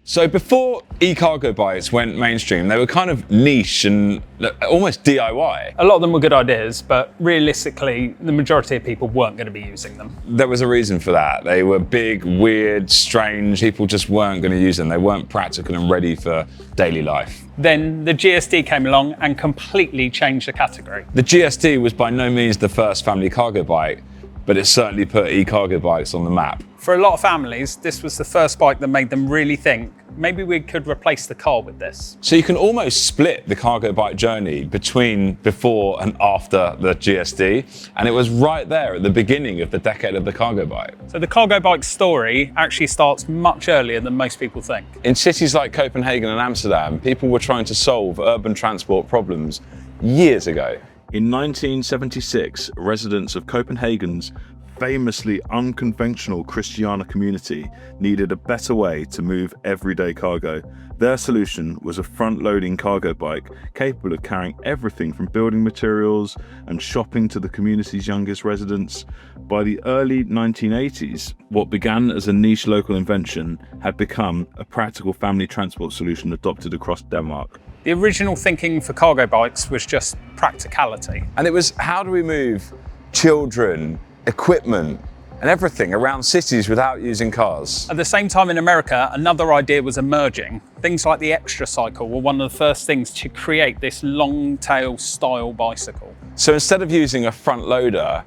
So before e-cargo bikes went mainstream, they were kind of niche and almost DIY. A lot of them were good ideas, but realistically, the majority of people weren't going to be using them. There was a reason for that. They were big, weird, strange. People just weren't going to use them. They weren't practical and ready for daily life. Then the GSD came along and completely changed the category. The GSD was by no means the first family cargo bike, but it certainly put e-cargo bikes on the map. For a lot of families, this was the first bike that made them really think, maybe we could replace the car with this. So you can almost split the cargo bike journey between before and after the GSD, and it was right there at the beginning of the decade of the cargo bike. So the cargo bike story actually starts much earlier than most people think. In cities like Copenhagen and Amsterdam, people were trying to solve urban transport problems years ago. In 1976, residents of Copenhagen's famously unconventional Christiana community needed a better way to move everyday cargo. Their solution was a front-loading cargo bike capable of carrying everything from building materials and shopping to the community's youngest residents. By the early 1980s, what began as a niche local invention had become a practical family transport solution adopted across Denmark. The original thinking for cargo bikes was just practicality. And it was, how do we move children, equipment, and everything around cities without using cars? At the same time in America, another idea was emerging. Things like the extra cycle were one of the first things to create this long-tail style bicycle. So instead of using a front loader,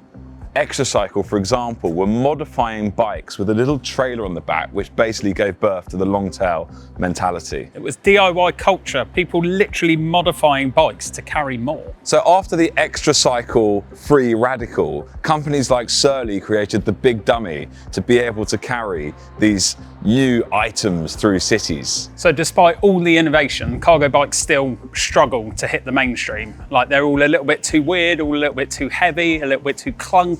Extracycle, for example, were modifying bikes with a little trailer on the back, which basically gave birth to the longtail mentality. It was DIY culture, people literally modifying bikes to carry more. So after the Extracycle Free Radical, companies like Surly created the Big Dummy to be able to carry these new items through cities. So despite all the innovation, cargo bikes still struggle to hit the mainstream. Like, they're all a little bit too weird, all a little bit too heavy, a little bit too clunky.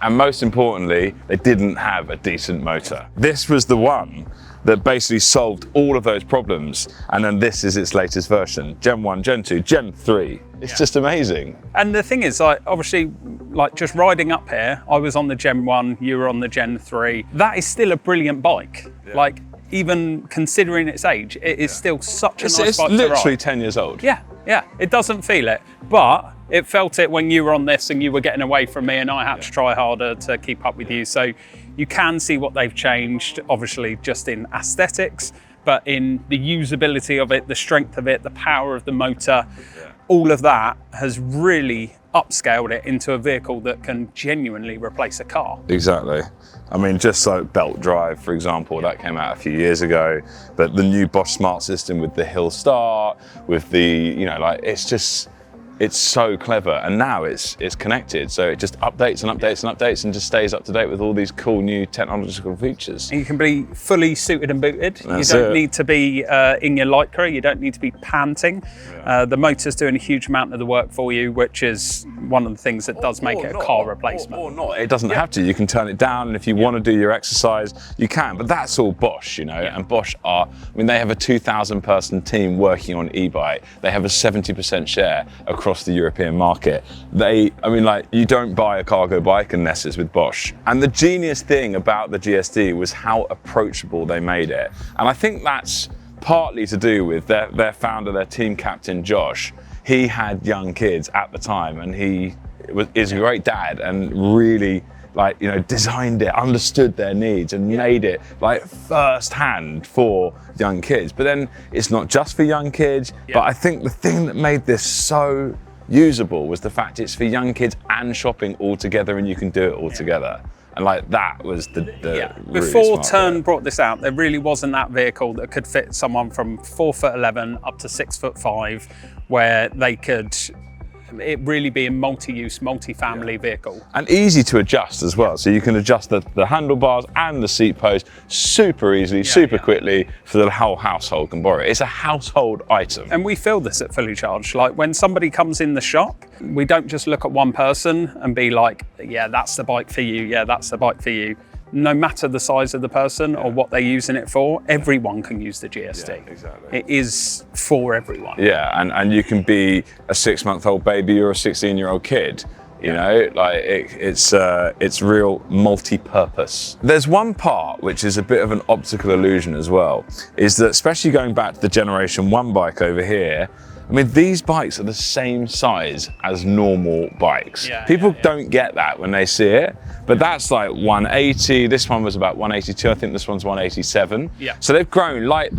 And most importantly, they didn't have a decent motor. This was the one that basically solved all of those problems. And then this is its latest version, Gen 1, Gen 2, Gen 3. It's just amazing. And the thing is, like, obviously, like, just riding up here, I was on the Gen 1, you were on the Gen 3. That is still a brilliant bike. Yeah. Like, even considering its age, it is still such a nice bike to ride. It's literally 10 years old. Yeah, it doesn't feel it, but it felt it when you were on this and you were getting away from me and I had to try harder to keep up with you. So you can see what they've changed, obviously just in aesthetics, but in the usability of it, the strength of it, the power of the motor, all of that has really upscaled it into a vehicle that can genuinely replace a car. Exactly. I mean, just like belt drive, for example, that came out a few years ago, but the new Bosch Smart System with the hill start, with the, you know, like, it's so clever, and now it's connected, so it just updates and updates and updates and just stays up to date with all these cool new technological features. And you can be fully suited and booted. You don't need to be in your Lycra, you don't need to be panting. The motor's doing a huge amount of the work for you, which is one of the things that does make it a car replacement. Or not, it doesn't have to. You can turn it down, and if you want to do your exercise, you can, but that's all Bosch, you know, and Bosch I mean, they have a 2,000 person team working on e-bike. They have a 70% share across the European market. I mean, like, you don't buy a cargo bike unless it's with Bosch. And the genius thing about the GSD was how approachable they made it. And I think that's partly to do with their founder, their team captain, Josh. He had young kids at the time, and he is a great dad and really, like, you know, designed it, understood their needs, and made it like first-hand for young kids. But then it's not just for young kids, but I think the thing that made this so usable was the fact it's for young kids and shopping all together, and you can do it all together. And like, that was the really before smart Tern bit. brought this out, there really wasn't that vehicle that could fit someone from 4'11" up to 6'5", where they could it really be a multi-use, multi-family vehicle. And easy to adjust as well. So you can adjust the handlebars and the seat post super easily, super quickly, so the whole household can borrow it. It's a household item. And we feel this at Fully Charged. Like, when somebody comes in the shop, we don't just look at one person and be like, yeah, that's the bike for you, yeah, that's the bike for you. No matter the size of the person or what they're using it for, everyone can use the GSD. Yeah, exactly. It is for everyone. Yeah, and you can be a 6-month-old baby or a 16-year-old kid. You know, like it's real multi-purpose. There's one part which is a bit of an optical illusion as well, is that especially going back to the Generation 1 bike over here, I mean, these bikes are the same size as normal bikes. People don't get that when they see it, but that's like 180. This one was about 182. I think this one's 187. So they've grown like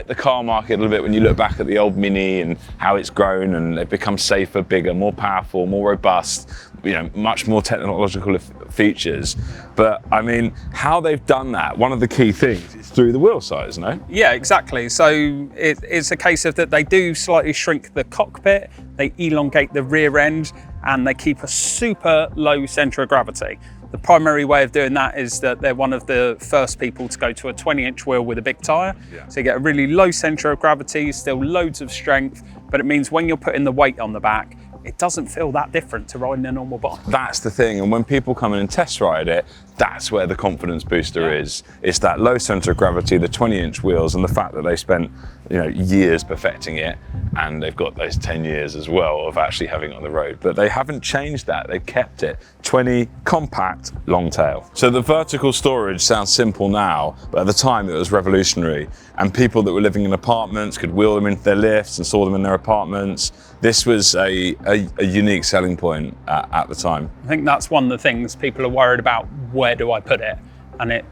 the car market a little bit when you look back at the old Mini and how it's grown, and they've become safer, bigger, more powerful, more robust, you know, much more technological features. But I mean, how they've done that, one of the key things is through the wheel size, no? Yeah, exactly. So it's a case of that they do slightly shrink the cockpit, they elongate the rear end, and they keep a super low center of gravity. The primary way of doing that is that they're one of the first people to go to a 20-inch wheel with a big tyre. So you get a really low center of gravity, still loads of strength, but it means when you're putting the weight on the back, it doesn't feel that different to riding a normal bike. That's the thing, and when people come in and test ride it, that's where the confidence booster is. It's that low center of gravity, the 20-inch wheels, and the fact that they spent, you know, years perfecting it, and they've got those 10 years as well of actually having it on the road. But they haven't changed that, they've kept it. 20, compact, long tail. So the vertical storage sounds simple now, but at the time it was revolutionary, and people that were living in apartments could wheel them into their lifts and store them in their apartments. This was a unique selling point at the time. I think that's one of the things people are worried about. Where do I put it? And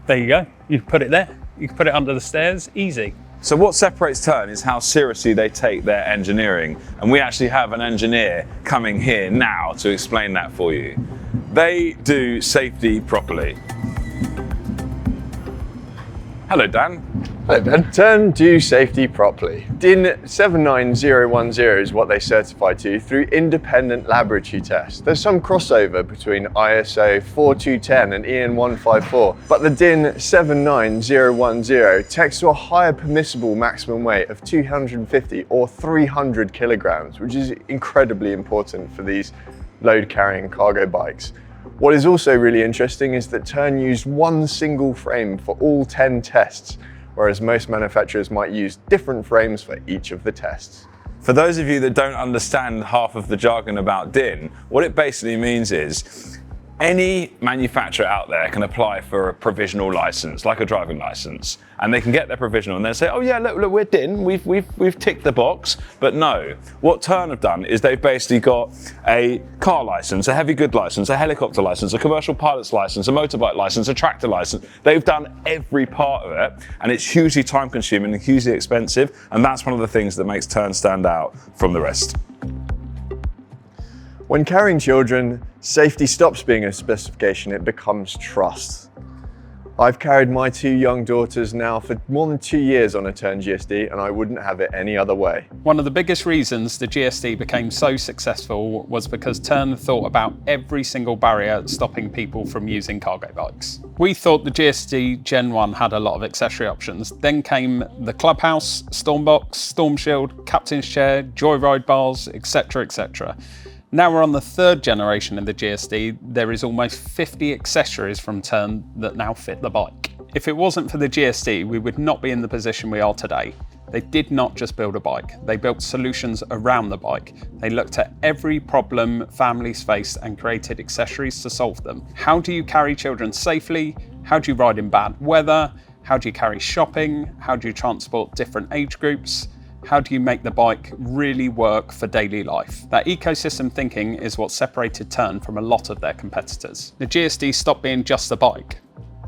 there you go. You put it there. You can put it under the stairs, easy. So what separates Tern is how seriously they take their engineering. And we actually have an engineer coming here now to explain that for you. They do safety properly. Hello, Dan. Hello, Ben. Tern do safety properly. DIN 79010 is what they certify to through independent laboratory tests. There's some crossover between ISO 4210 and EN 154, but the DIN 79010 takes to a higher permissible maximum weight of 250 or 300 kilograms, which is incredibly important for these load-carrying cargo bikes. What is also really interesting is that Tern used one single frame for all 10 tests, whereas most manufacturers might use different frames for each of the tests. For those of you that don't understand half of the jargon about DIN, what it basically means is any manufacturer out there can apply for a provisional license, like a driving license, and they can get their provisional and then say, oh yeah, look, we're DIN, we've ticked the box. But no, what Tern have done is they've basically got a car license, a heavy good license, a helicopter license, a commercial pilot's license, a motorbike license, a tractor license. They've done every part of it, and it's hugely time consuming and hugely expensive, and that's one of the things that makes Tern stand out from the rest. When carrying children, safety stops being a specification, it becomes trust. I've carried my two young daughters now for more than 2 years on a Tern GSD, and I wouldn't have it any other way. One of the biggest reasons the GSD became so successful was because Tern thought about every single barrier stopping people from using cargo bikes. We thought the GSD Gen 1 had a lot of accessory options. Then came the clubhouse, stormbox, storm shield, captain's chair, joyride bars, etc, etc. Now we're on the third generation of the GSD, there is almost 50 accessories from Tern that now fit the bike. If it wasn't for the GSD, we would not be in the position we are today. They did not just build a bike, they built solutions around the bike. They looked at every problem families face and created accessories to solve them. How do you carry children safely? How do you ride in bad weather? How do you carry shopping? How do you transport different age groups? How do you make the bike really work for daily life? That ecosystem thinking is what separated Tern from a lot of their competitors. The GSD stopped being just a bike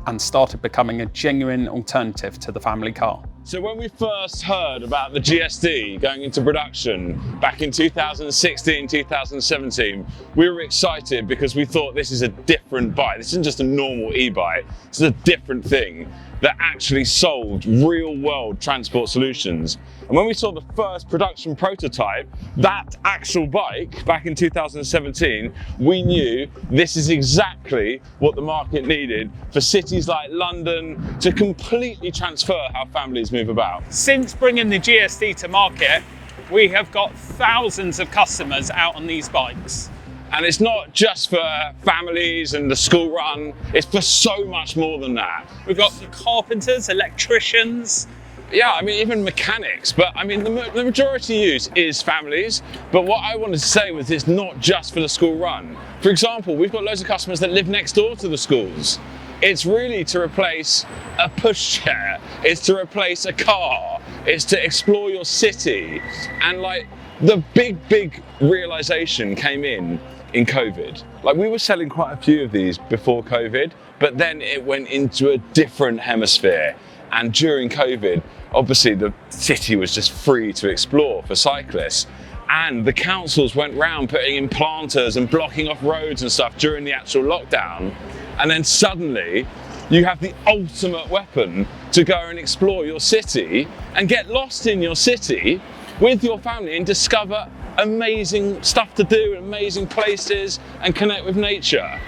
and started becoming a genuine alternative to the family car. So when we first heard about the GSD going into production back in 2016, 2017, we were excited because we thought this is a different bike. This isn't just a normal e-bike, this is a different thing that actually solved real world transport solutions. And when we saw the first production prototype, that actual bike back in 2017, we knew this is exactly what the market needed for cities like London to completely transfer how families move about. Since bringing the GSD to market, we have got thousands of customers out on these bikes. And it's not just for families and the school run, it's for so much more than that. We've got carpenters, electricians, Yeah, I mean, even mechanics, but I mean, the majority use is families. But what I wanted to say was it's not just for the school run. For example, we've got loads of customers that live next door to the schools. It's really to replace a pushchair, it's to replace a car, it's to explore your city. And like, the big realization came in COVID. Like, we were selling quite a few of these before COVID, but then it went into a different hemisphere. And during COVID, obviously the city was just free to explore for cyclists. And the councils went round putting in planters and blocking off roads and stuff during the actual lockdown. And then suddenly you have the ultimate weapon to go and explore your city and get lost in your city with your family and discover amazing stuff to do, amazing places, and connect with nature.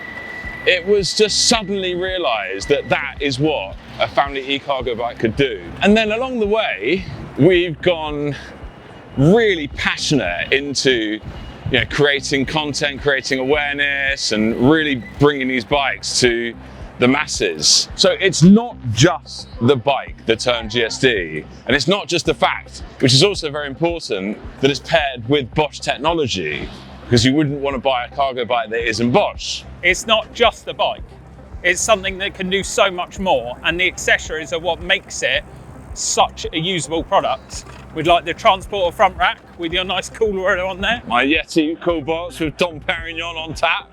It was just suddenly realised that that is what a family e-cargo bike could do. And then along the way, we've gone really passionate into creating content, creating awareness, and really bringing these bikes to the masses. So it's not just the bike, the Tern GSD, and it's not just the fact, which is also very important, that it's paired with Bosch technology, because you wouldn't want to buy a cargo bike that isn't Bosch. It's not just a bike. It's something that can do so much more, and the accessories are what makes it such a usable product. With like the transporter front rack with your nice cooler on there. My Yeti cool box with Dom Perignon on tap.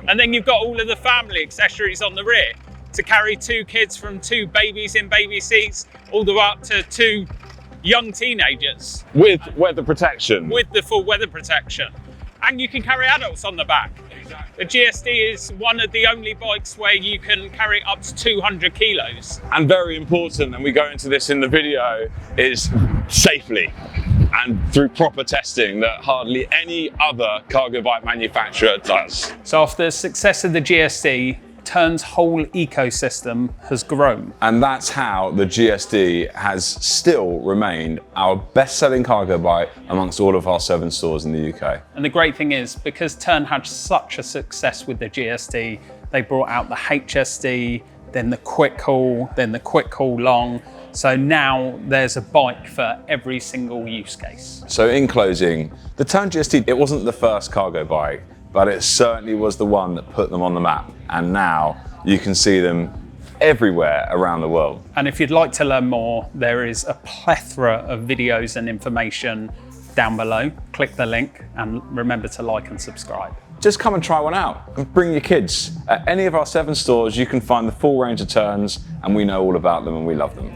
And then you've got all of the family accessories on the rear to carry 2 kids from 2 babies in baby seats all the way up to 2 young teenagers. With weather protection. With the full weather protection. And you can carry adults on the back. The GSD is one of the only bikes where you can carry up to 200 kilos. And very important, and we go into this in the video, is safely and through proper testing that hardly any other cargo bike manufacturer does. So after the success of the GSD, Tern's whole ecosystem has grown. And that's how the GSD has still remained our best-selling cargo bike amongst all of our 7 stores in the UK. And the great thing is, because Tern had such a success with the GSD, they brought out the HSD, then the Quick Haul, then the Quick Haul Long. So now there's a bike for every single use case. So in closing, the Tern GSD, it wasn't the first cargo bike, but it certainly was the one that put them on the map. And now you can see them everywhere around the world. And if you'd like to learn more, there is a plethora of videos and information down below. Click the link and remember to like and subscribe. Just come and try one out and bring your kids. At any of our 7 stores, you can find the full range of Terns, and we know all about them and we love them.